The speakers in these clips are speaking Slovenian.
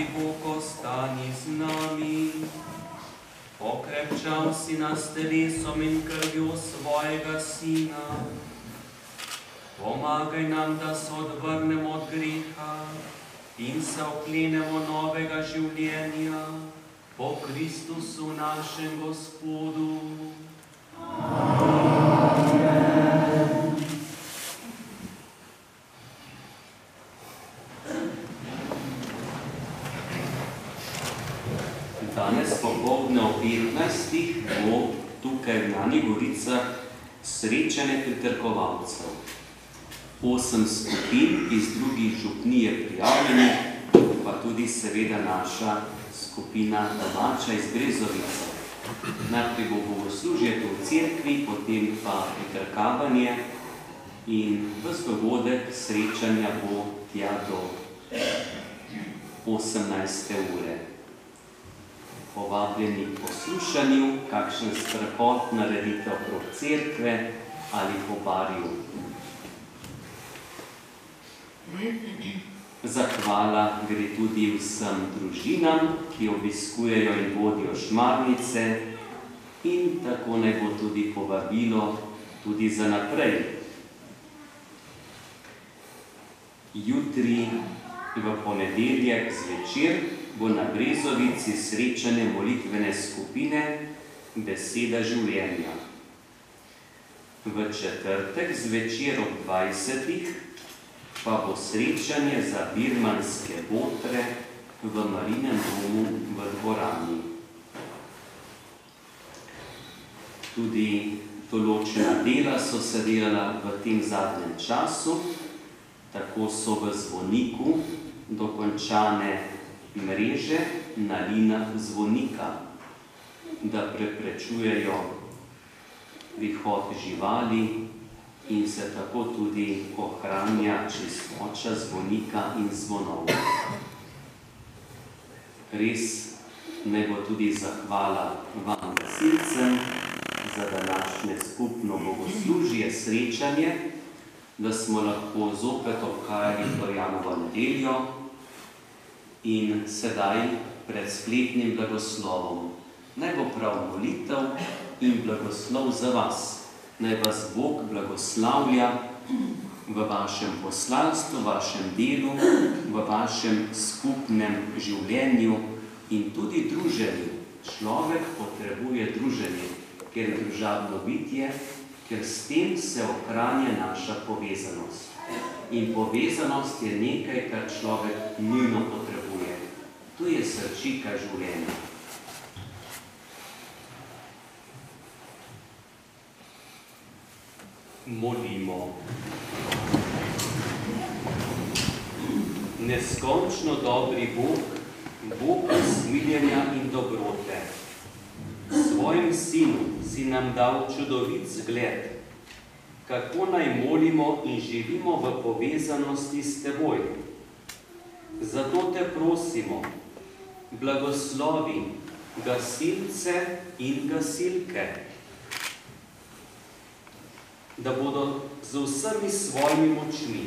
Sveti Bog, ostani z nami. Okrepčal si nas telesom in krvjo svojega Sina. Pomagaj nam, da se odvrnemo od greha in se oklenemo novega življenja po Kristusu našem Gospodu. Amen. Danes popoldne ob 15. bo tukaj v Nani Goricah srečanje pritrkovalcev. 8 skupin iz drugih župnij je prijavljenih, pa tudi seveda naša skupina domača iz Brezovice. Najprej bo bogoslužje tu v cerkvi, potem pa pritrkavanje in ves dogodek srečanja bo tja do 18. ure. Povabljeni k poslušanju, kakšen sprehod naredite okrog cerkve ali po barju. Zahvala gre tudi vsem družinam, ki obiskujejo in vodijo šmarnice, in tako naj bo tudi povabilo tudi za naprej. Jutri v ponedeljek zvečer bo na Brezovici srečanje molitvene skupine Beseda življenja. V četrtek zvečer ob 20. pa bo srečanje za birmanske botre v Marinem domu v dvorani. Tudi določena dela so se delala v tem zadnjem času, tako so v zvoniku dokončane mreže na linah zvonika, da preprečujejo prihod živali in se tako tudi ohranja čistoča zvonika in zvonov. Res naj bo tudi zahvala vam gasilcem za današnje skupno bogoslužje, srečanje, da smo lahko zopet obhajali Florjanovo nedeljo in sedaj pred sklepnim blagoslovom. Naj bo prav molitev in blagoslov za vas. Naj vas Bog blagoslavlja v vašem poslanstvu, v vašem delu, v vašem skupnem življenju in tudi druženju. Človek potrebuje druženje, ker je družabno bitje, ker s tem se ohranja naša povezanost. In povezanost je nekaj, kar človek nujno potrebuje. To je srčika življenja. Molimo. Neskončno dobri Bog, Bog smiljenja in dobrote. Svojim Sinu si nam dal čudovit zgled, kako naj molimo in živimo v povezanosti s teboj. Zato te prosimo, blagoslovi gasilce in gasilke, da bodo z vsemi svojimi močmi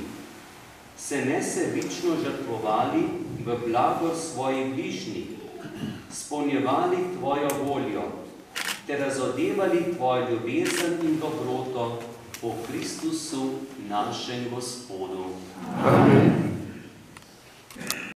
se nesebično žrtvovali v blagor svojih bližnjih, spolnjevali tvojo voljo, te razodevali tvojo ljubezen in dobroto po Kristusu našem Gospodu.